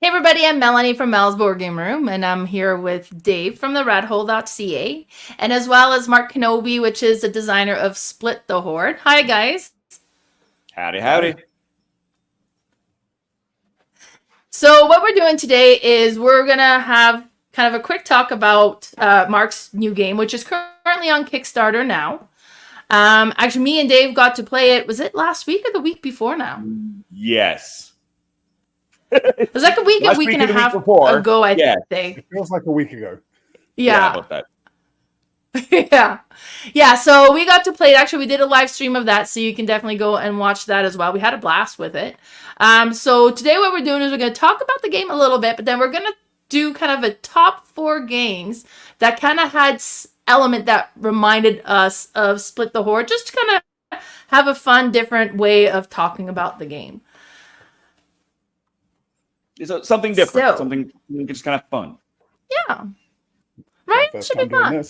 Hey everybody, I'm Melanie from Mel's Board Game Room, and I'm here with Dave from the Rat Hole.Ca, and as well as Marc Kenobi, which is the designer of Split the Hoard. Hi guys. Howdy, howdy. So what we're doing today is we're gonna have kind of a quick talk about Marc's new game, which is currently on Kickstarter now. Actually, me and Dave got to play it. Was it last week or the week before now? Yes. It was like a week and a half ago, I think. It feels like a week ago. Yeah, about that. yeah. So we got to play it. Actually, we did a live stream of that, so you can definitely go and watch that as well. We had a blast with it. So today what we're doing is we're going to talk about the game a little bit, but then we're going to do kind of a top 4 games that kind of had element that reminded us of Split the Hoard, just to kind of have a fun, different way of talking about the game. It's something different, something just kind of fun. Yeah. Right? Should be fun.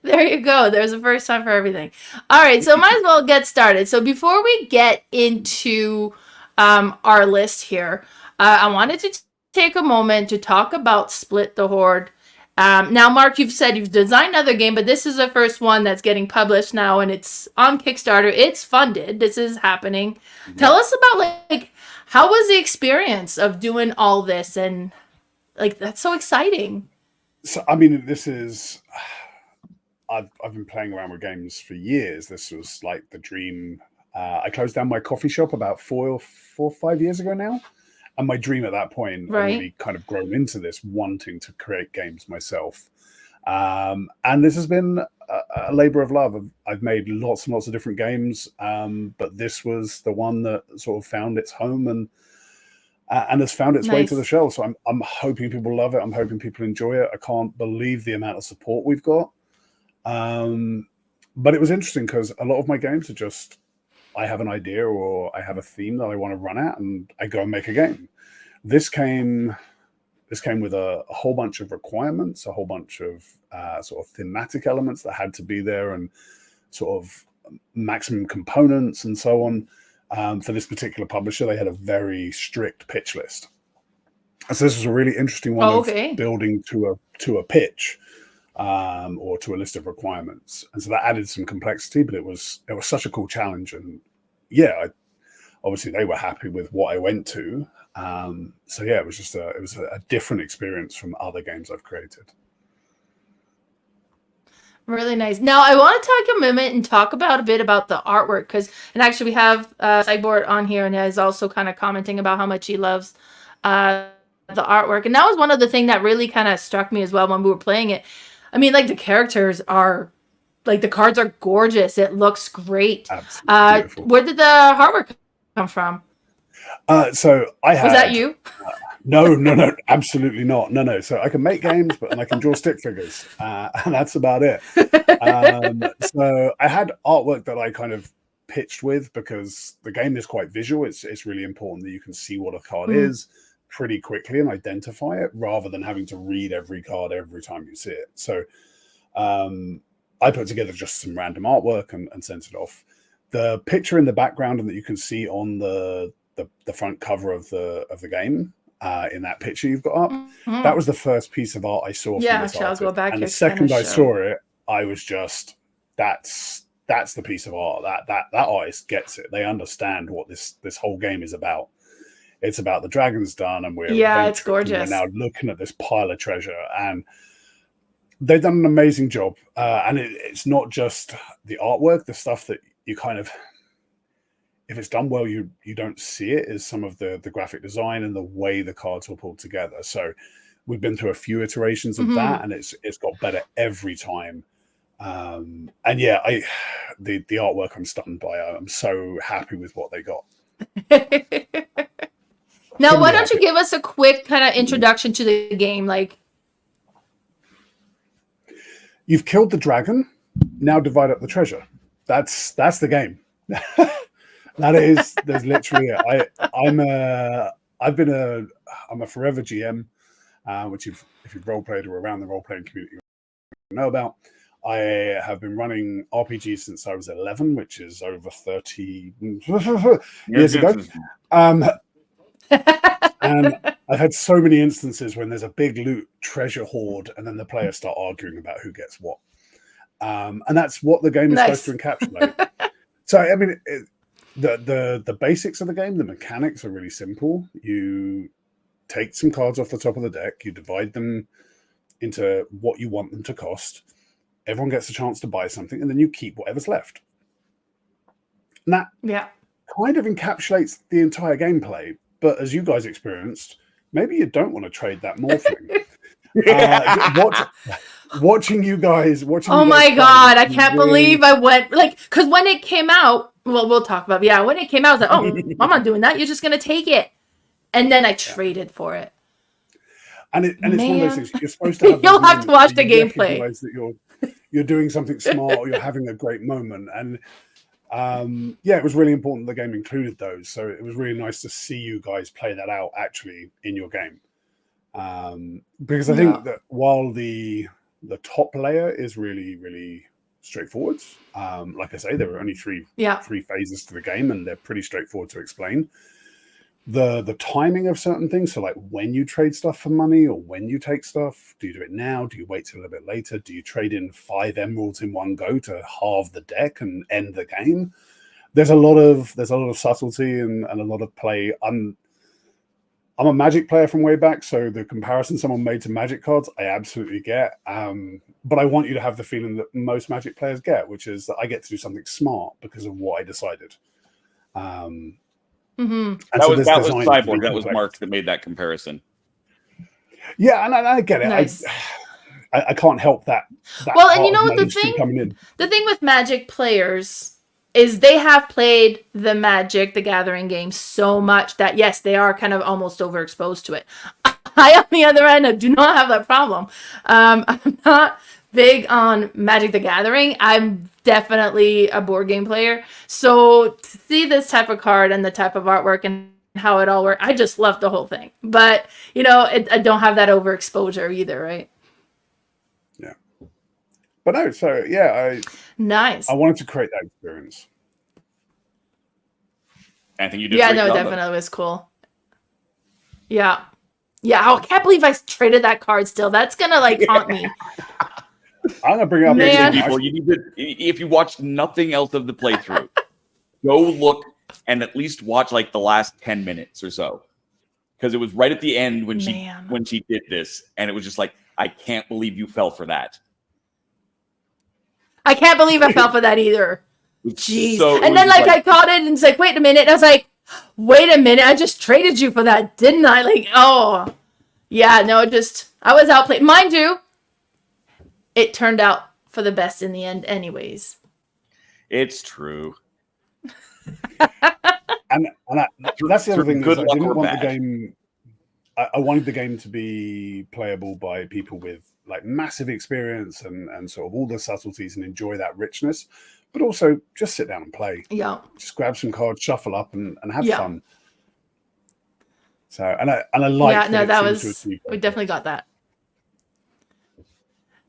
There you go. There's a first time for everything. All right, so might as well get started. So before we get into our list here, I wanted to take a moment to talk about Split the Hoard. Now, Marc, you've said you've designed another game, but this is the first one that's getting published now, and it's on Kickstarter. It's funded. This is happening. Mm-hmm. Tell us about, how was the experience of doing all this? And, that's so exciting. So, I mean, this is... I've been playing around with games for years. This was like the dream. I closed down my coffee shop about 4 or 5 years ago now. And my dream at that point, I really kind of grown into this, wanting to create games myself. And this has been a labor of love. I've made lots and lots of different games, but this was the one that sort of found its home and has found its way to the shelf. So I'm hoping people love it. I'm hoping people enjoy it. I can't believe the amount of support we've got. But it was interesting because a lot of my games are just, I have an idea or I have a theme that I want to run at and I go and make a game. This came with a whole bunch of requirements, a whole bunch of sort of thematic elements that had to be there and sort of maximum components and so on. For this particular publisher, they had a very strict pitch list. So this was a really interesting one of building to a pitch. Or to a list of requirements, and so that added some complexity. But it was such a cool challenge, and obviously they were happy with what I went to. So yeah, it was a different experience from other games I've created. Really nice. Now I want to take a moment and talk a bit about the artwork, and actually we have Sideboard on here, and is also kind of commenting about how much he loves the artwork, and that was one of the things that really kind of struck me as well when we were playing it. I mean, the characters are, the cards are gorgeous. It looks great. Where did the artwork come from? So I had... Was that you? No, absolutely not. No. So I can make games, but I can draw stick figures, and that's about it. So I had artwork that I kind of pitched with because the game is quite visual. It's really important that you can see what a card is pretty quickly and identify it rather than having to read every card every time you see it. So I put together just some random artwork and sent it off. The picture in the background and that you can see on the front cover of the game in that picture you've got up, that was the first piece of art I saw from this artist. Go back and the second I saw it, I was just, that's the piece of art. That artist gets it. They understand what this whole game is about. It's about the Dragon's Den, and it's gorgeous. We're now looking at this pile of treasure, and they've done an amazing job. And it's not just the artwork, the stuff that you kind of, if it's done well, you don't see it, is some of the graphic design and the way the cards were pulled together. So we've been through a few iterations of that, and it's got better every time. And yeah, the artwork I'm stunned by. I'm so happy with what they got. Now, why don't you give us a quick kind of introduction to the game? You've killed the dragon. Now divide up the treasure. That's the game. There's literally it. I'm a forever GM, which if you've role played or around the role playing community, you know about. I have been running RPGs since I was 11, which is over 30 years ago. And I've had so many instances when there's a big loot treasure hoard and then the players start arguing about who gets what. And that's what the game is supposed to encapsulate. So, I mean, the basics of the game, the mechanics are really simple. You take some cards off the top of the deck, you divide them into what you want them to cost. Everyone gets a chance to buy something, and then you keep whatever's left. And that kind of encapsulates the entire gameplay. But as you guys experienced, maybe you don't want to trade that morphling. Watching you guys. Oh my God, I can't believe I went, because when it came out, well, we'll talk about it. Yeah, when it came out, I was like, oh, I'm not doing that. You're just going to take it. And then I traded for it. And it's one of those things you're supposed to have. You'll have to watch the gameplay. That you're doing something smart, or you're having a great moment. And it was really important the game included those. So it was really nice to see you guys play that out actually in your game. Because I think that while the top layer is really, really straightforward, like I say, there are only three phases to the game, and they're pretty straightforward to explain. The timing of certain things, so like when you trade stuff for money or when you take stuff, do you do it now? Do you wait till a little bit later? Do you trade in 5 emeralds in one go to halve the deck and end the game? There's a lot of subtlety and a lot of play. I'm a Magic player from way back, so the comparison someone made to Magic cards, I absolutely get. But I want you to have the feeling that most Magic players get, which is that I get to do something smart because of what I decided. That was Cyborg. That was Mark that made that comparison. Yeah, and I get it. Nice. I can't help that. Well, and you know what the thing with Magic players is they have played the Magic the Gathering game so much that yes, they are kind of almost overexposed to it. I, on the other end, do not have that problem. I'm not big on Magic the Gathering. I'm definitely a board game player. So to see this type of card and the type of artwork and how it all works, I just love the whole thing. But, I don't have that overexposure either, right? Yeah. But no, so yeah, nice. I wanted to create that experience. I think you did. Yeah, no, definitely was cool. Yeah. Yeah, I can't believe I traded that card still. That's going to haunt me. I'm gonna bring it up again. People, you need to, if you watched nothing else of the playthrough, go look and at least watch the last 10 minutes or so, because it was right at the end when she did this, and it was just I can't believe you fell for that. I can't believe I fell for that either. Jeez. And then I caught it and it's wait a minute. And I was like, wait a minute, I just traded you for that, didn't I? Oh, yeah, no, I was outplayed, mind you. It turned out for the best in the end anyways. It's true. and that's the other thing. Is I didn't want the game. I wanted the game to be playable by people with massive experience and sort of all the subtleties and enjoy that richness, but also just sit down and play. Yeah. Just grab some cards, shuffle up, and have fun. So and I like. Yeah, no, that was we definitely got that.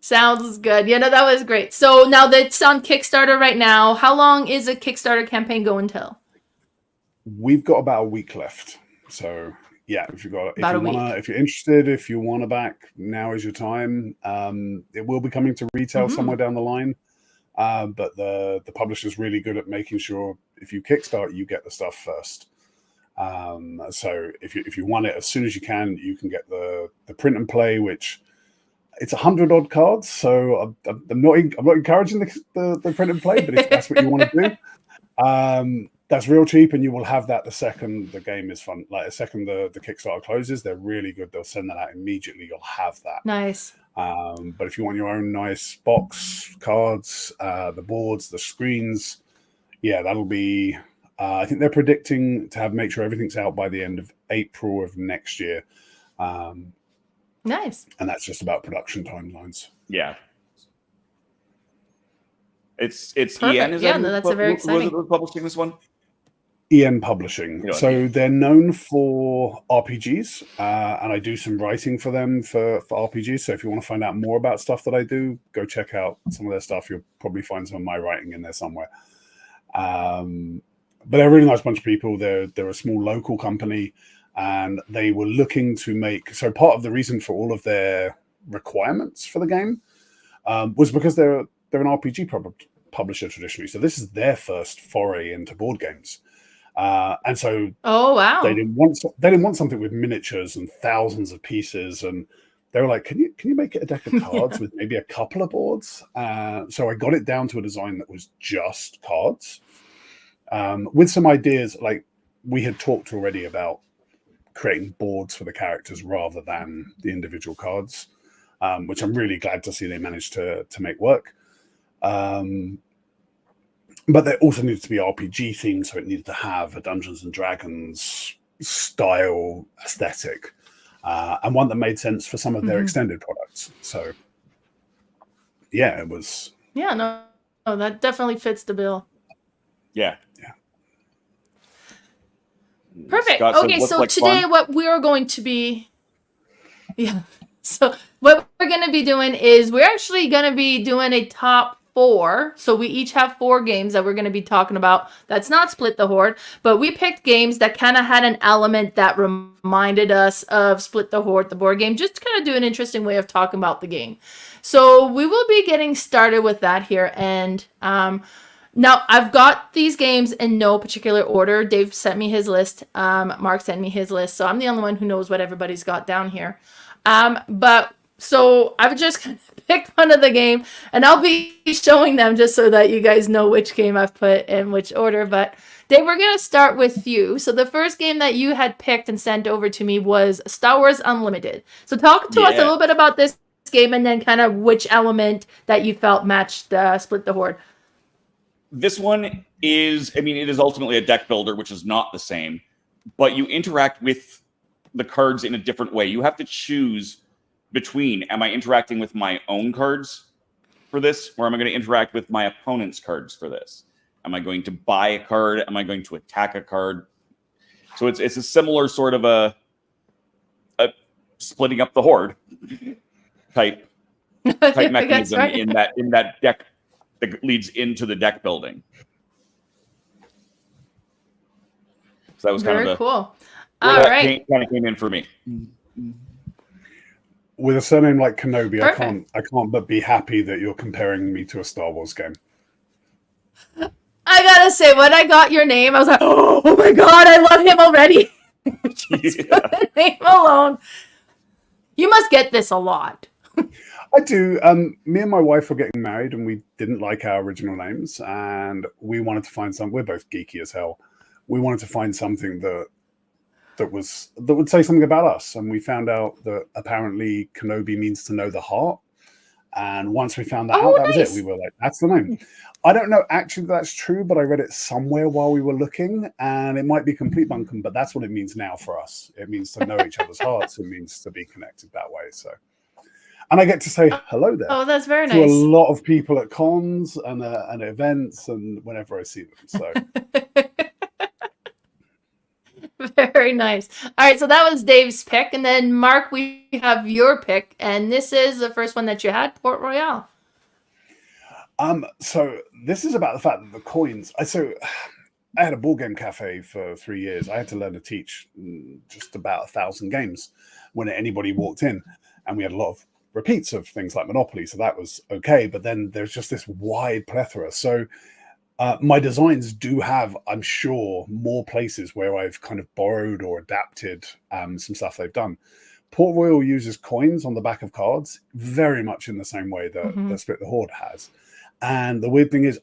Sounds good. Yeah, no, that was great. So now that's on Kickstarter right now. How long is a Kickstarter campaign going till? We've got about a week left. So yeah, if you're interested, if you want to back, now is your time. It will be coming to retail somewhere down the line. But the publisher's really good at making sure if you Kickstart, you get the stuff first. So if you want it as soon as you can get the print and play, which it's 100 odd cards, so I'm not encouraging the print and play, but if that's what you want to do, that's real cheap, and you will have that the second the game is fun. The second the Kickstarter closes, they're really good. They'll send that out immediately. You'll have that. Nice. But if you want your own nice box, cards, the boards, the screens, yeah, that'll be. I think they're predicting to make sure everything's out by the end of April of next year. Nice. And that's just about production timelines. Yeah. It's Perfect. EN, is that's a very exciting. Was publishing this one? EN Publishing. You know, so they're known for RPGs, and I do some writing for them for RPGs. So if you want to find out more about stuff that I do, go check out some of their stuff. You'll probably find some of my writing in there somewhere. But they're a really nice bunch of people. They're a small local company, and they were looking to make. So part of the reason for all of their requirements for the game was because they're an RPG publisher traditionally. So this is their first foray into board games. And so they didn't want something with miniatures and thousands of pieces, and they were like, can you make it a deck of cards with maybe a couple of boards? So I got it down to a design that was just cards, with some ideas. Like, we had talked already about creating boards for the characters rather than the individual cards, which I'm really glad to see they managed to make work. But there also needed to be RPG themed, so it needed to have a Dungeons and Dragons style aesthetic, and one that made sense for some of their extended products. So, yeah, it was. Yeah, no, that definitely fits the bill. Yeah. Perfect. Scott, okay, so today fun? what we're going to be, so what we're going to be doing is we're actually going to be doing a top 4. So we each have 4 games that we're going to be talking about. That's not Split the Hoard, but we picked games that kind of had an element that reminded us of Split the Hoard, the board game, just to kind of do an interesting way of talking about the game. So we will be getting started with that here. And now I've got these games in no particular order. Dave sent me his list. Mark sent me his list. So I'm the only one who knows what everybody's got down here. But so I've just kind of picked one of the game, and I'll be showing them just so that you guys know which game I've put in which order. But Dave, we're going to start with you. So the first game that you had picked and sent over to me was Star Wars Unlimited. So talk to us a little bit about this game, and then kind of which element that you felt matched Split the Hoard. This one is, I mean, it is ultimately a deck builder, which is not the same, but you interact with the cards in a different way. You have to choose between, am I interacting with my own cards for this, or am I going to interact with my opponent's cards for this? Am I going to buy a card? Am I going to attack a card? So it's a similar sort of a splitting up the horde type mechanism right. in that deck that leads into the deck building. So that was kind of cool. All right, kind of came in for me. With a surname like Kenobi, I can't but be happy that you're comparing me to a Star Wars game. I gotta say, when I got your name, I was like, oh my god, I love him already. Just for the name alone. You must get this a lot. I do. Me and my wife were getting married, and we didn't like our original names, and we wanted to find some. We're both geeky as hell. We wanted to find something that would say something about us, and we found out that apparently Kenobi means to know the heart. And once we found that out, that was it. We were like, that's the name. I don't know actually that's true, but I read it somewhere while we were looking, and it might be complete bunkum, but that's what it means now for us. It means to know each other's hearts. It means to be connected that way. So, and I get to say hello there. Oh, that's very nice. To a lot of people at cons and events, and whenever I see them. So. Very nice. All right, so that was Dave's pick, and then Mark, we have your pick, and this is the first one that you had, Port Royale. So this is about the fact that the coins. I had a board game cafe for 3 years. I had to learn to teach just about 1,000 games when anybody walked in, and we had a lot of repeats of things like Monopoly, so that was okay. But then there's just this wide plethora. So. My designs do have, I'm sure, more places where I've kind of borrowed or adapted some stuff they've done. Port Royal uses coins on the back of cards very much in the same way that Split the Hoard has. And the weird thing is,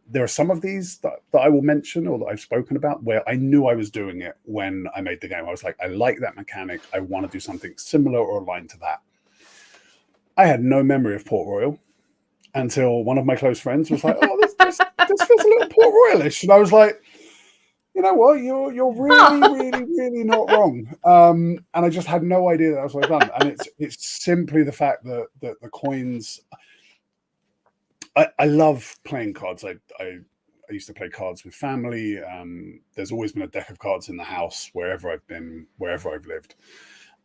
there are some of these that I will mention or that I've spoken about where I knew I was doing it when I made the game. I was like, I like that mechanic. I want to do something similar or aligned to that. I had no memory of Port Royal until one of my close friends was like, oh, this feels a little Port Royalish. And I was like, you know what, you're really not wrong. And I just had no idea that was what I've done. And it's simply the fact that the coins, I love playing cards. I used to play cards with family. There's always been a deck of cards in the house wherever I've been, wherever I've lived.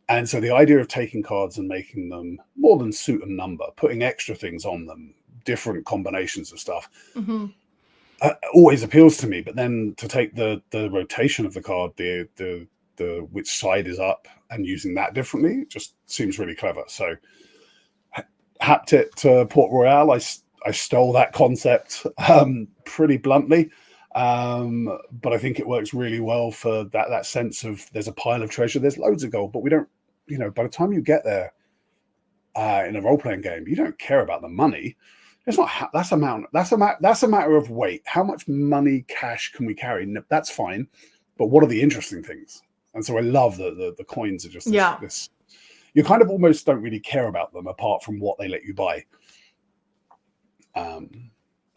And so the idea of taking cards and making them more than suit and number, putting extra things on them, different combinations of stuff, always appeals to me. But then to take the rotation of the card, the which side is up, and using that differently, just seems really clever. So hacked it to Port Royale. I stole that concept pretty bluntly. But I think it works really well for that sense of there's a pile of treasure, there's loads of gold, but we don't, by the time you get there in a role-playing game, you don't care about the money. It's not that's a matter of weight. How much money, cash can we carry? That's fine, but what are the interesting things? And so I love that the coins are just this. You kind of almost don't really care about them apart from what they let you buy. But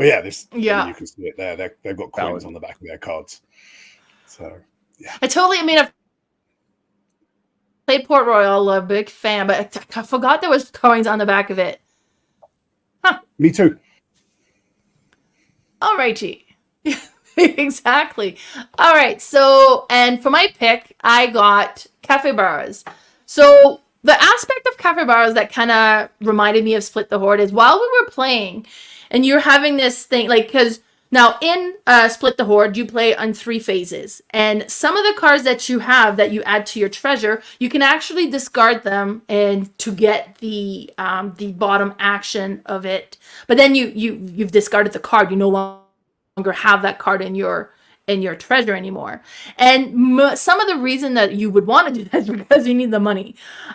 yeah, you can see it there. They've got coins on the back of their cards. So yeah, I've played Port Royal, a big fan, but I forgot there was coins on the back of it. Huh. Me too. All righty. Exactly. All right. So, and for my pick, I got cafe bars. So the aspect of cafe bars that kind of reminded me of Split the Hoard is while we were playing, and you're having this thing, because now in Split the Hoard, you play on 3 phases. And some of the cards that you have that you add to your treasure, you can actually discard them and to get the bottom action of it. But then you've discarded the card. You no longer have that card in your treasure anymore. And some of the reason that you would want to do that is because you need the money.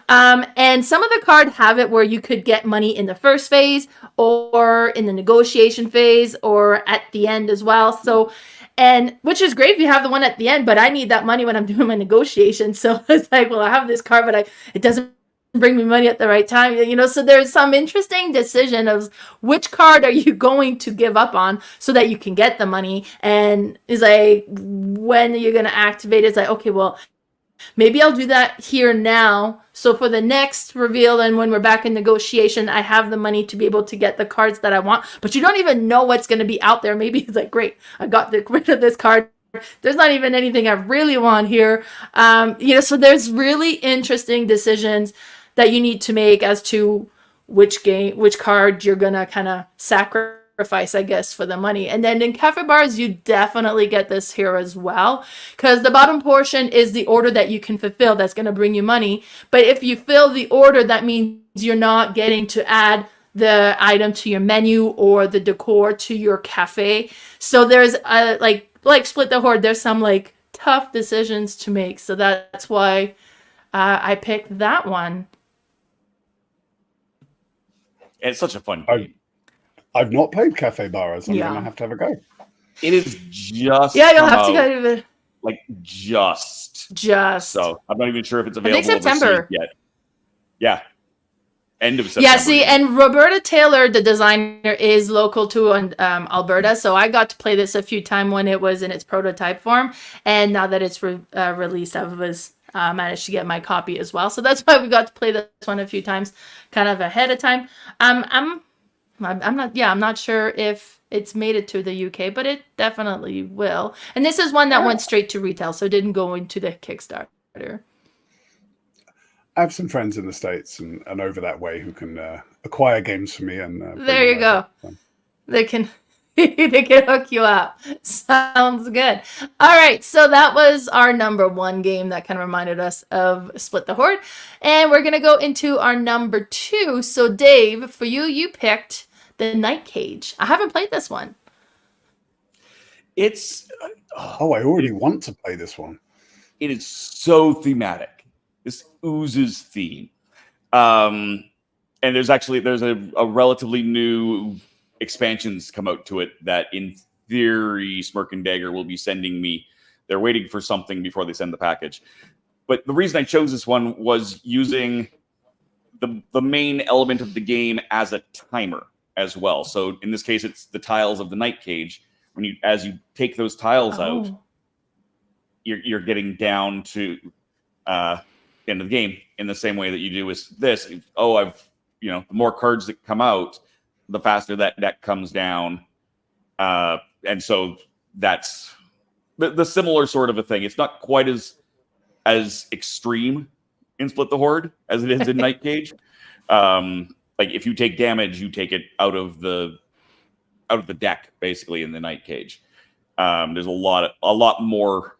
And some of the cards have it where you could get money in the first phase or in the negotiation phase or at the end as well. So, and which is great if you have the one at the end, but I need that money when I'm doing my negotiation. So it's like, well, I have this card, but it doesn't bring me money at the right time, so there's some interesting decision of which card are you going to give up on so that you can get the money, and is like when you're going to activate it. It's like, okay, well, maybe I'll do that here now, so for the next reveal and when we're back in negotiation, I have the money to be able to get the cards that I want. But you don't even know what's going to be out there. Maybe it's like, great, I got rid of this card, there's not even anything I really want here. So there's really interesting decisions that you need to make as to which card you're gonna kind of sacrifice, I guess, for the money. And then in cafe bars, you definitely get this here as well, because the bottom portion is the order that you can fulfill that's gonna bring you money. But if you fill the order, that means you're not getting to add the item to your menu or the decor to your cafe. So there's like Split the Hoard, there's some like tough decisions to make. So that's why I picked that one. It's such a fun game. I've not played Cafe Barras. I'm gonna have to have a go. It is just you'll have to go like just. So I'm not even sure if it's available. I think September yet. Yeah, end of September. Yeah, see, and Roberta Taylor, the designer, is local to Alberta, so I got to play this a few times when it was in its prototype form, and now that it's released, I was managed to get my copy as well. So that's why we got to play this one a few times, kind of ahead of time. I'm not sure if it's made it to the UK, but it definitely will. And this is one that went straight to retail, so it didn't go into the Kickstarter. I have some friends in the States and over that way who can acquire games for me. And there you go. They can hook you up. Sounds good. All right, so that was our number 1 game that kind of reminded us of Split the Hoard. And we're going to go into our number 2. So Dave, for you picked the Night Cage. I haven't played this one. It's... I already want to play this one. It is so thematic. This oozes theme. And there's a relatively new expansions come out to it that in theory Smirk and Dagger will be sending me. They're waiting for something before they send the package. But the reason I chose this one was using the main element of the game as a timer as well. So in this case, it's the tiles of the Night Cage. As you take those tiles out, you're getting down to the end of the game in the same way that you do with this. The more cards that come out, the faster that deck comes down, and and so that's the similar sort of a thing. It's not quite as extreme in Split the Hoard as it is in Night Cage. Like if you take damage, you take it out of the deck, basically, in the Night Cage. There's a lot more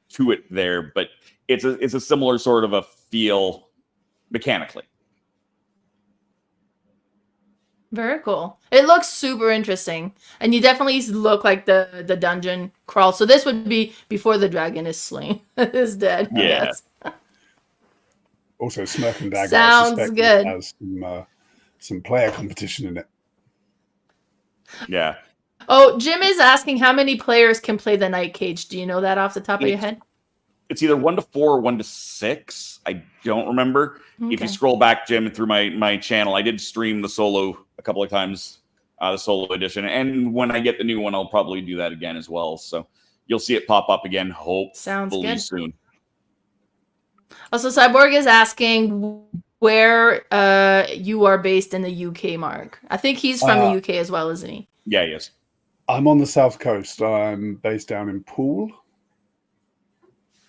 to it there, but it's a similar sort of a feel mechanically. Very cool. It looks super interesting, and you definitely look like the dungeon crawl. So this would be before the dragon is slain, is dead. Yeah. Yes. Also, Smirk and Dagger. Sounds I suspect good. Has some player competition in it. Yeah. Oh, Jim is asking how many players can play the Night Cage. Do you know that off the top of your head? It's either 1 to 4 or 1 to 6. I don't remember. Okay. If you scroll back, Jim, through my channel, I did stream the solo a couple of times, the solo edition. And when I get the new one, I'll probably do that again as well. So you'll see it pop up again, hopefully soon. Also, Cyborg is asking where you are based in the UK, Mark. I think he's from the UK as well, isn't he? Yeah, he is. I'm on the south coast. I'm based down in Poole.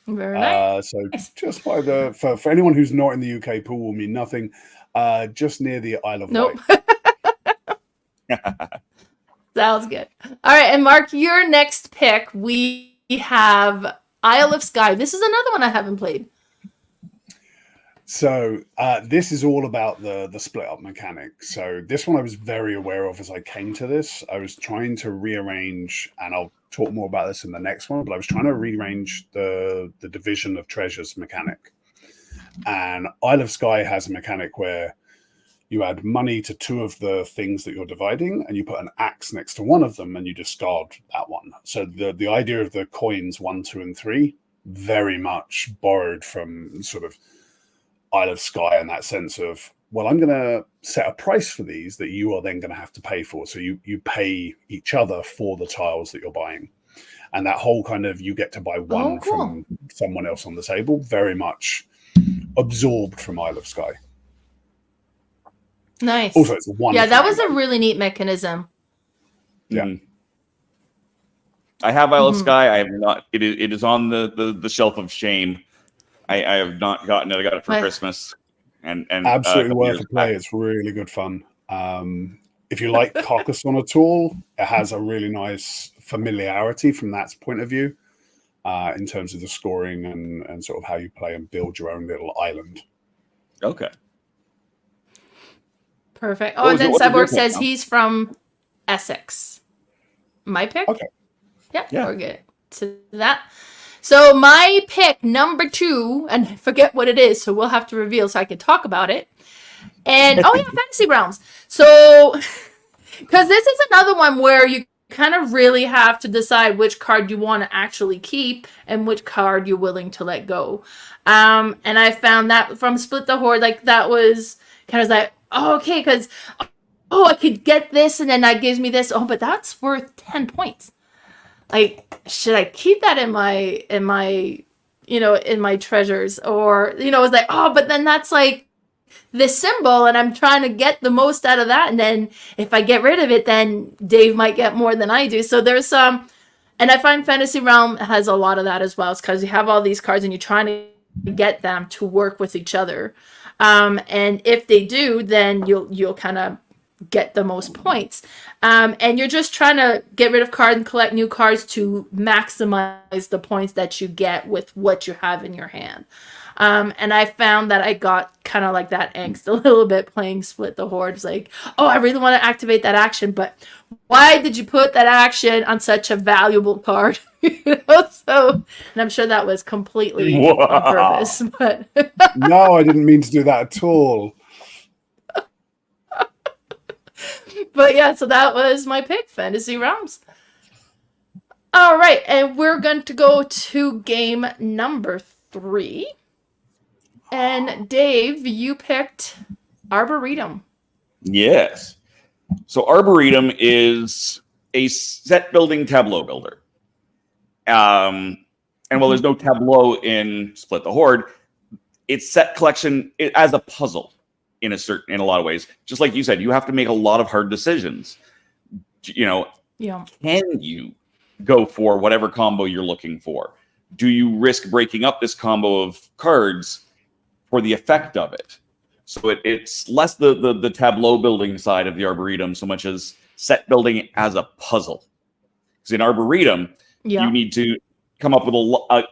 Very nice. So just by for anyone who's not in the UK, Poole will mean nothing. Just near the Isle of Wight. Sounds good. All right, and Mark, your next pick, we have Isle.Ca. This is another one I haven't played. So this is all about the split up mechanic. So this one I was very aware of as I came to this. I was trying to rearrange, and I'll talk more about this in the next one, but I was trying to rearrange the division of treasures mechanic. And Isle.Ca has a mechanic where you add money to 2 of the things that you're dividing, and you put an axe next to one of them, and you discard that one. So the idea of the coins 1, 2, and 3 very much borrowed from sort of Isle.Ca in that sense of, well, I'm going to set a price for these that you are then going to have to pay for. So you pay each other for the tiles that you're buying. And that whole kind of, you get to buy one from someone else on the table, very much absorbed from Isle.Ca. Nice. Also, it's one. Yeah, that was a really neat mechanism. Yeah. I have Isle.Ca. I have not. It is on the shelf of shame. I have not gotten it. I got it for Christmas. And absolutely worth a play. It's really good fun. If you like Carcassonne at all, it has a really nice familiarity from that point of view, in terms of the scoring and sort of how you play and build your own little island. Okay. Perfect. Oh, and then Cyborg says he's from Essex. My pick? Okay. Yeah, we're good to that. So my pick number 2, and I forget what it is, so we'll have to reveal so I can talk about it. And Fantasy Realms. So, because this is another one where you kind of really have to decide which card you want to actually keep and which card you're willing to let go. And I found that from Split the Hoard, like that was kind of like, oh, okay, because I could get this, and then that gives me this. Oh, but that's worth 10 points. Like, should I keep that in my treasures? Or, it's like, oh, but then that's like this symbol, and I'm trying to get the most out of that. And then if I get rid of it, then Dave might get more than I do. So there's some, and I find Fantasy Realm has a lot of that as well. It's because you have all these cards and you're trying to get them to work with each other. And if they do, then you'll kind of get the most points. And you're just trying to get rid of cards and collect new cards to maximize the points that you get with what you have in your hand. And I found that I got kind of like that angst a little bit playing Split the Hoard. It's like, oh, I really want to activate that action, but why did you put that action on such a valuable card? So, and I'm sure that was completely on purpose. But no, I didn't mean to do that at all. But yeah, so that was my pick, Fantasy Realms. All right, and we're going to go to game number 3. And Dave, you picked Arboretum. Yes. So Arboretum is a set building tableau builder. And while there's no tableau in Split the Hoard, it's set collection as a puzzle in a lot of ways. Just like you said, you have to make a lot of hard decisions. Yeah. Can you go for whatever combo you're looking for? Do you risk breaking up this combo of cards for the effect of it? So it's less the tableau building side of the Arboretum so much as set building as a puzzle. Because in Arboretum, you need to come up with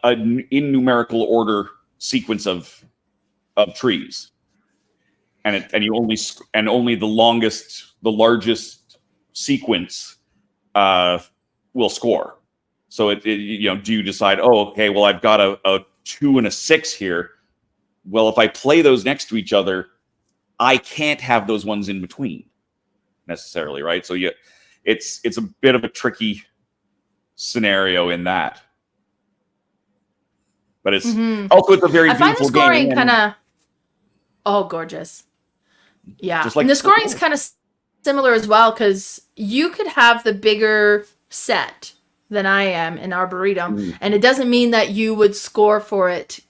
an in numerical order sequence of trees, and only the largest sequence will score. So do you decide, oh, okay, well, I've got a 2 and a 6 here. Well, if I play those next to each other, I can't have those ones in between necessarily, right? So it's a bit of a tricky scenario in that. But it's also it's a very beautiful game. I find the scoring kind of gorgeous. Yeah, and the scoring's kind of similar as well because you could have the bigger set than I am in Arboretum, and it doesn't mean that you would score for it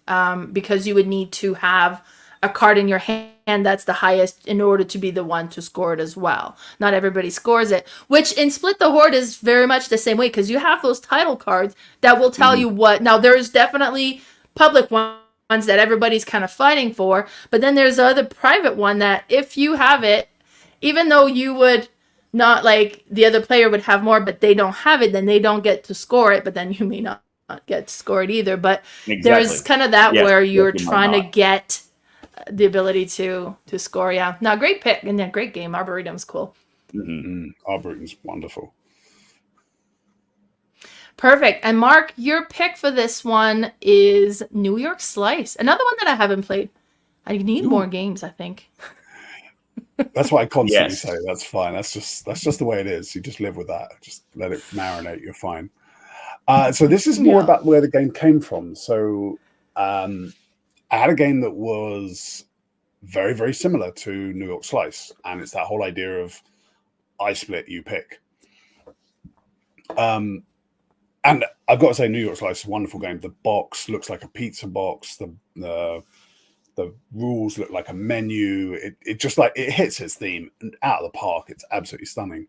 because you would need to have a card in your hand that's the highest in order to be the one to score it as well. Not everybody scores it, which in Split the Hoard is very much the same way because you have those title cards that will tell you what. Now, there's definitely public ones that everybody's kind of fighting for, but then there's the other private one that if you have it, even though you would not like the other player would have more, but they don't have it, then they don't get to score it, but then you may not get to score it either. But there's kind of that where you're trying to get the ability to score. Yeah. Now, great pick and a great game. Arboretum's cool. Arboretum's wonderful. Perfect. And Mark, your pick for this one is New York Slice. Another one that I haven't played. I need more games, I think. That's what I constantly say. That's fine. That's just the way it is. You just live with that. Just let it marinate. You're fine. So this is more about where the game came from. So I had a game that was very, very similar to New York Slice. And it's that whole idea of I split, you pick. And I've got to say, New York Slice is a wonderful game. The box looks like a pizza box. The rules look like a menu. It just like it hits its theme and out of the park. It's absolutely stunning.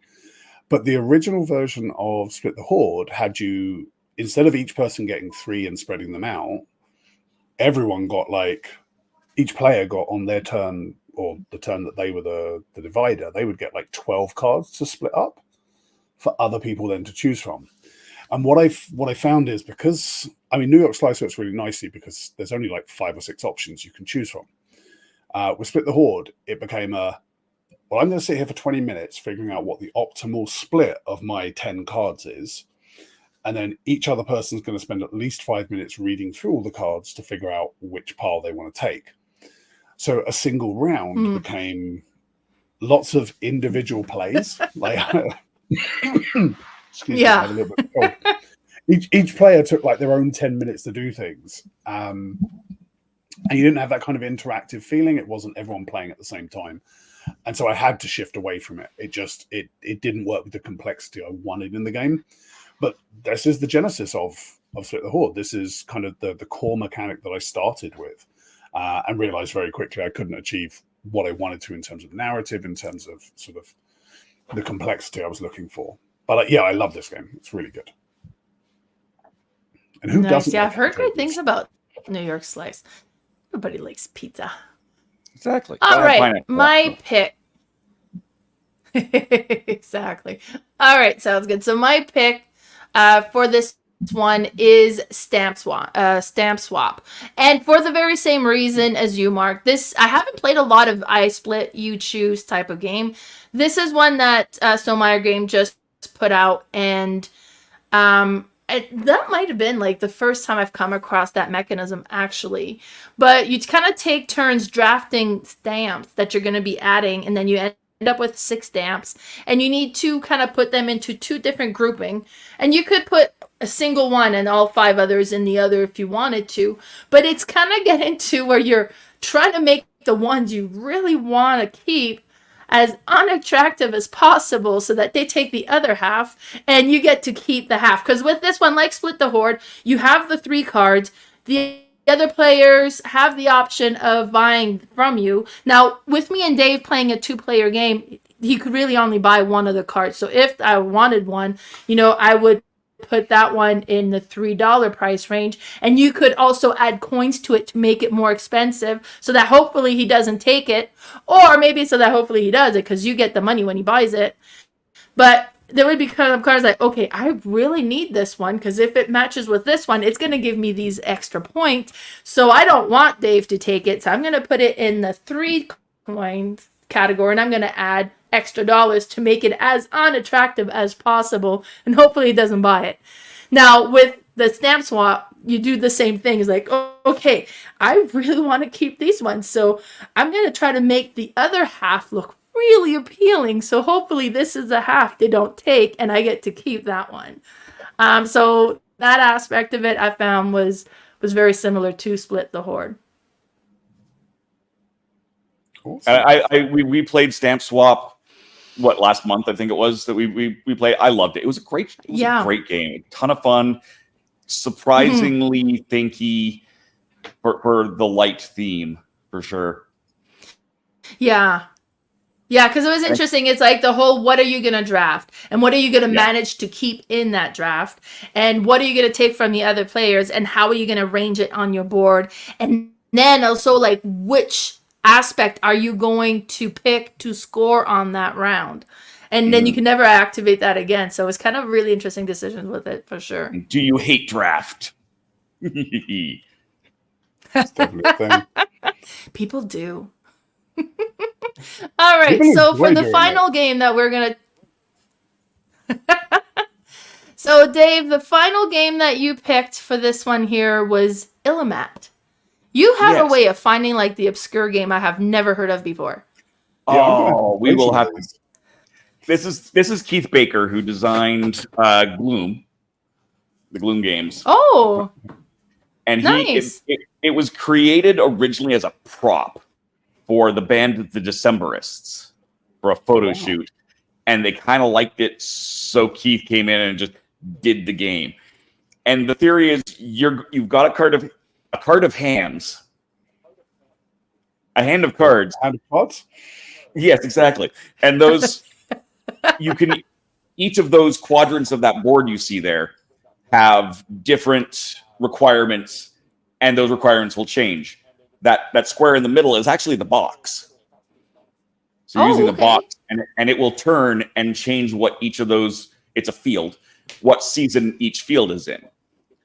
But the original version of Split the Hoard had you, instead of each person getting 3 and spreading them out, everyone got each player got on their turn or the turn that they were the divider, they would get 12 cards to split up for other people then to choose from. And what I found is because, New York Slice works really nicely because there's only 5 or 6 options you can choose from. With Split the Hoard, it became I'm going to sit here for 20 minutes figuring out what the optimal split of my 10 cards is. And then each other person's going to spend at least 5 minutes reading through all the cards to figure out which pile they want to take. So a single round became lots of individual plays. Excuse me, I had a little bit of cold. Each player took their own 10 minutes to do things. And you didn't have that kind of interactive feeling. It wasn't everyone playing at the same time. And so I had to shift away from it. It didn't work with the complexity I wanted in the game. But this is the genesis of Split the Hoard. This is kind of the core mechanic that I started with and realized very quickly I couldn't achieve what I wanted to in terms of narrative, in terms of sort of the complexity I was looking for. But I love this game. It's really good. And who doesn't? Yeah, I've heard great things about New York Slice. Everybody likes pizza. Exactly. All right, my pick. Exactly. All right, sounds good. So my pick for this one is Stamp Swap. And for the very same reason as you, Mark, I haven't played a lot of I Split, You Choose type of game. This is one that Stonemaier Game just put out, and that might have been the first time I've come across that mechanism actually. But you kind of take turns drafting stamps that you're going to be adding, and then you end up with 6 stamps, and you need to kind of put them into 2 different grouping, and you could put a single one and all 5 others in the other if you wanted to, but it's kind of getting to where you're trying to make the ones you really want to keep as unattractive as possible so that they take the other half and you get to keep the half. Because with this one, like Split the Hoard, you have the 3 cards. The other players have the option of buying from you. Now, with me and Dave playing a 2-player game, he could really only buy one of the cards. So if I wanted one, you know, I would put that one in the $3 price range, and you could also add coins to it to make it more expensive, so that hopefully he doesn't take it, or maybe so that hopefully he does it, because you get the money when he buys it. But there would be kind of cards like, okay, I really need this one, because if it matches with this one, it's going to give me these extra points. So I don't want Dave to take it, so I'm going to put it in the 3 coins category, and I'm going to add extra dollars to make it as unattractive as possible, and hopefully he doesn't buy it. Now, with the stamp swap, you do the same thing. It's like, oh, okay, I really want to keep these ones, so I'm going to try to make the other half look really appealing, so hopefully this is a half they don't take, and I get to keep that one. So that aspect of it I found was very similar to Split the Hoard. Awesome. We played Stamp Swap last month, I think it was, that we played. I loved it. It was a great great game. A ton of fun, surprisingly thinky for the light theme, for sure. Yeah, because it was interesting. It's like the whole, what are you going to draft? And what are you going to manage to keep in that draft? And what are you going to take from the other players? And how are you going to arrange it on your board? And then also, like, which aspect are you going to pick to score on that round? And then you can never activate that again. So it's kind of really interesting decisions with it, for sure. Do you hate draft? It's definitely a thing. People do. All right, so for the final game that we're going to... So, Dave, the final game that you picked for this one here was Illimat. You have a way of finding, like, the obscure game I have never heard of before. Oh, we will have to... This is Keith Baker, who designed Gloom, the Gloom games. Oh, and nice. It was created originally as a prop for the band The Decemberists for a photo shoot, and they kind of liked it, so Keith came in and just did the game. And the theory is you've got a card of hands, a hand of cards. Hand of cards? Yes, exactly. And those you can each of those quadrants of that board you see there have different requirements, and those requirements will change. That square in the middle is actually the box. So you're using the box, and it will turn and change what each of those, it's a field, what season each field is in.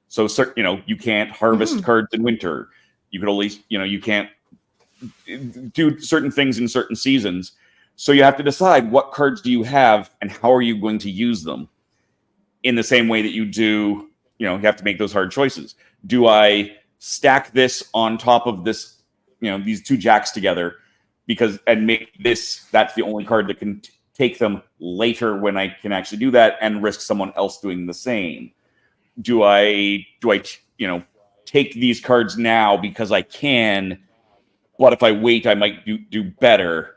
So, you can't harvest cards in winter. You could only, you can't do certain things in certain seasons. So you have to decide, what cards do you have and how are you going to use them? In the same way that you do, you have to make those hard choices. Do I stack this on top of this, these 2 jacks together, and make this, that's the only card that can take them later when I can actually do that, and risk someone else doing the same? Do I take these cards now because I can, but if I wait, I might do better,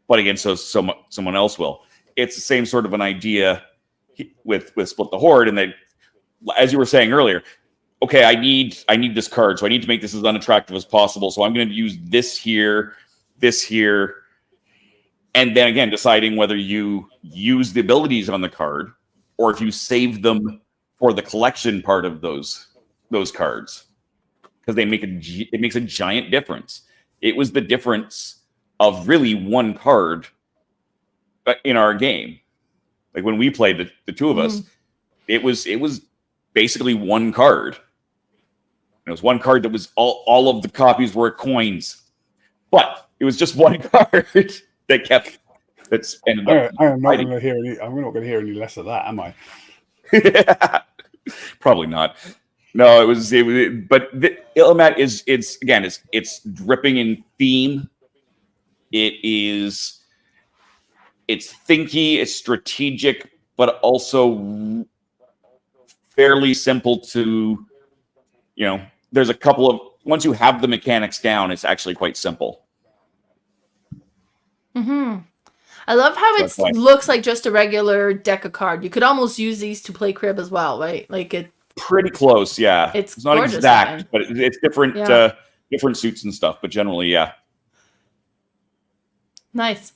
but against someone else will. It's the same sort of an idea with Split the Hoard, and as you were saying earlier, okay, I need this card, so I need to make this as unattractive as possible. So I'm going to use this here, and then again deciding whether you use the abilities on the card or if you save them for the collection part of those cards, because it makes a giant difference. It was the difference of really one card in our game. Like when we played, the 2 of us, it was basically one card. It was one card that was all of the copies were coins, but it was just one card that ended up. I'm not going to hear any less of that, am I? Probably not. No, it was but Illimat it's dripping in theme. It's thinky, it's strategic, but also fairly simple to, there's a couple of, once you have the mechanics down, it's actually quite simple. I love how it looks like just a regular deck of cards. You could almost use these to play crib as well, right? Like it. Pretty close, yeah. It's not gorgeous, exact, but it's different, different suits and stuff. But generally, yeah. Nice.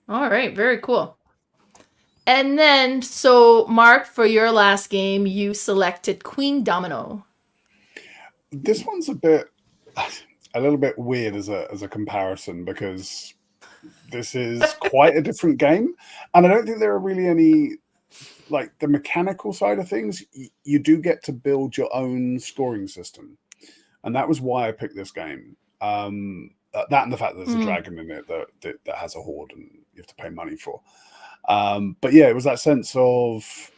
All right, very cool. And then, so Mark, for your last game, you selected Queen Domino. This one's a little bit weird as a comparison, because this is quite a different game, and I don't think there are really any, like, the mechanical side of things. You do get to build your own scoring system, and that was why I picked this game. That and the fact that there's a dragon in it that has a hoard and you have to pay money for. But yeah, it was that sense of,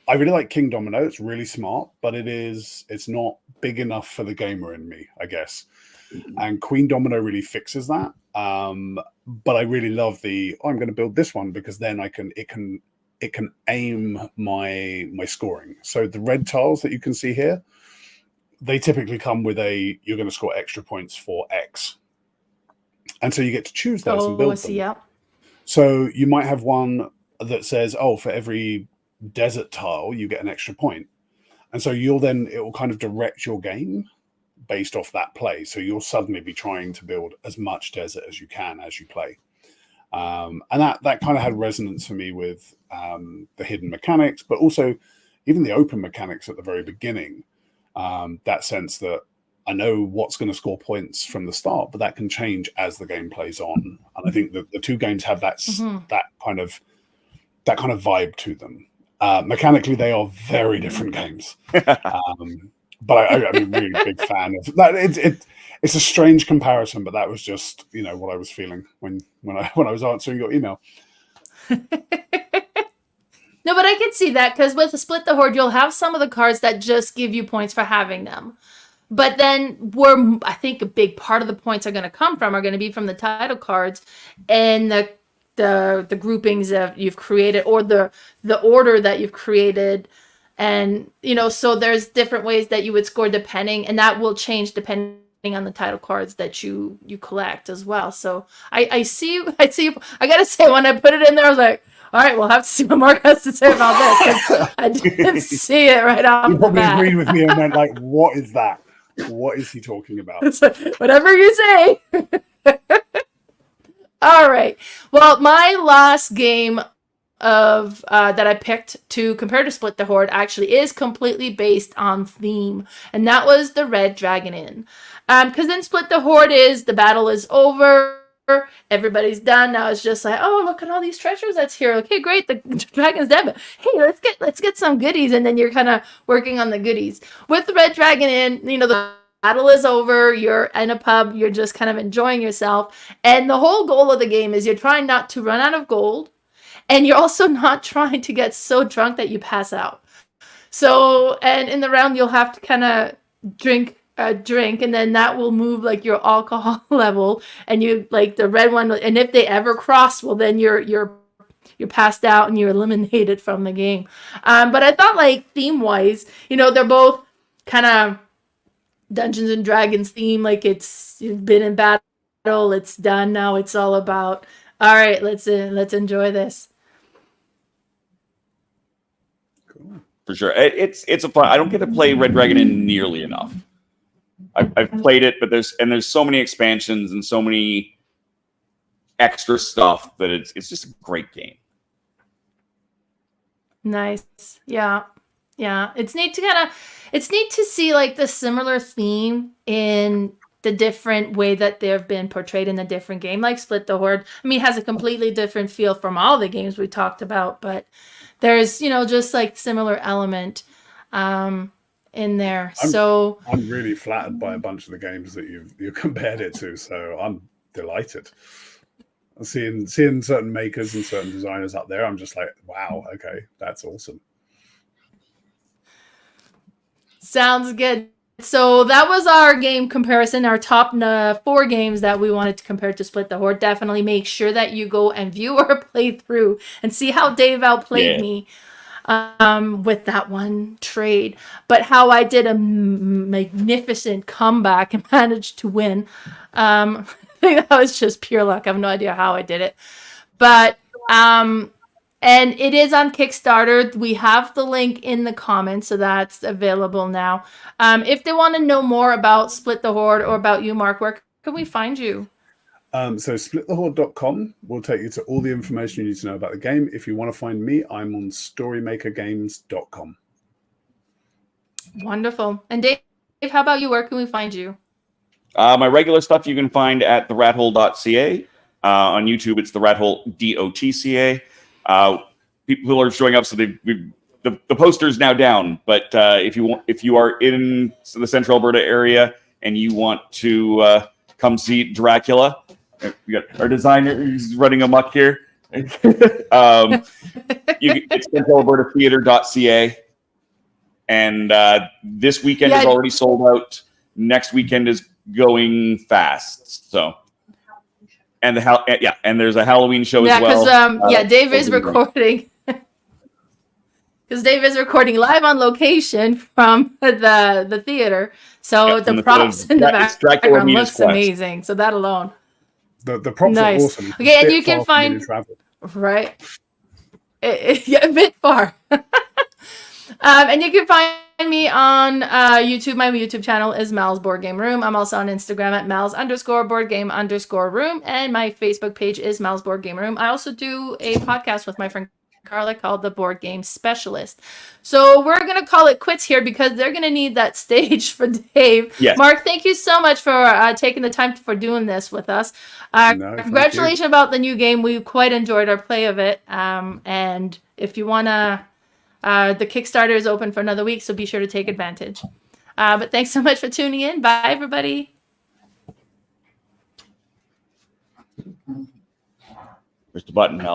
I really like King Domino. It's really smart, but it's not big enough for the gamer in me, I guess. And Queen Domino really fixes that. But I really love I'm going to build this one, because then it can aim my scoring. So the red tiles that you can see here, they typically come with you're going to score extra points for X. And so you get to choose those and build them. Yeah. So you might have one that says, for every desert tile, you get an extra point. And so it will kind of direct your game based off that play. So you'll suddenly be trying to build as much desert as you can as you play. And that kind of had resonance for me with the hidden mechanics, but also even the open mechanics at the very beginning. That sense that I know what's going to score points from the start, but that can change as the game plays on. And I think that the two games have that kind of vibe to them. Mechanically, they are very different games. But I'm a really big fan of that. It's a strange comparison, but that was just what I was feeling when I was answering your email. No, but I can see that, because with Split the Hoard, you'll have some of the cards that just give you points for having them. But then I think a big part of the points are going to be from the title cards and the groupings that you've created, or the order that you've created. And, so there's different ways that you would score depending, and that will change depending on the title cards that you collect as well. So I see you. I got to say, when I put it in there, I was like, all right, we'll have to see what Mark has to say about this. I didn't see it right off the bat. You probably agreed with me and went like, what is that? What is he talking about? Whatever you say. All right. Well, my last game of that I picked to compare to Split the Hoard actually is completely based on theme, and that was the Red Dragon Inn. Because in Split the Hoard the battle is over. Everybody's done. Now it's just like, oh, look at all these treasures that's here. Okay, great. The dragon's dead, but hey, let's get some goodies. And then you're kind of working on the goodies. With the Red Dragon Inn, the battle is over. You're in a pub. You're just kind of enjoying yourself. And the whole goal of the game is you're trying not to run out of gold. And you're also not trying to get so drunk that you pass out. So, and in the round, you'll have to kind of drink a drink, and then that will move like your alcohol level, and you like the red one, and if they ever cross, well, then you're passed out and you're eliminated from the game. But I thought, like, theme wise, they're both kind of Dungeons and Dragons theme. Like, you've been in battle, it's done now, it's all about, all right, let's enjoy this. Cool. For sure. It's a fun. I don't get to play Red Dragon Inn nearly enough. I've played it, but there's so many expansions and so many extra stuff that it's just a great game. Nice. Yeah. It's neat to see like the similar theme in the different way that they've been portrayed in the different game, like Split the Hoard. I mean, it has a completely different feel from all the games we talked about, but there's, just like similar element in there. I'm really flattered by a bunch of the games that you've compared it to, so I'm delighted. Seeing certain makers and certain designers up there, I'm just like, wow, okay, that's awesome. Sounds good. So that was our game comparison, our top 4 games that we wanted to compare to Split the Hoard. Definitely make sure that you go and view our playthrough and see how Dave outplayed me with that one trade, but how I did a magnificent comeback and managed to win. I think that was just pure luck. I have no idea how I did it, but and it is on Kickstarter. We have the link in the comments, so that's available now. If they want to know more about Split the Hoard or about you, Mark, where can we find you? So splitthehoard.com will take you to all the information you need to know about the game. If you want to find me, I'm on storymakergames.com. Wonderful. And Dave, how about you? Where can we find you? My regular stuff you can find at the Rat.Hole.Ca. On YouTube, it's the Rat Hole.Ca. People are showing up, so the poster is now down. But if you are in the Central Alberta area and you want to come see Dracula, we got our designer who's running amok here. It's CentralAlbertaTheatre.ca. And this weekend is already sold out. Next weekend is going fast. So, and and there's a Halloween show as well. Because Dave is recording. Because Dave is recording live on location from the theater, so the props in the background looks amazing. So that alone, the props are awesome. Okay, and you can find right, a bit far. And you can find me on YouTube. My YouTube channel is Mal's Board Game Room. I'm also on Instagram at Mal's_boardgame_room. And my Facebook page is Mal's Board Game Room. I also do a podcast with my friend Carla called The Board Game Specialist. So we're going to call it quits here because they're going to need that stage for Dave. Yes. Mark, thank you so much for taking the time for doing this with us. Congratulations about the new game. We quite enjoyed our play of it. And if you want to... the Kickstarter is open for another week, so be sure to take advantage. But thanks so much for tuning in. Bye, everybody. There's the button now.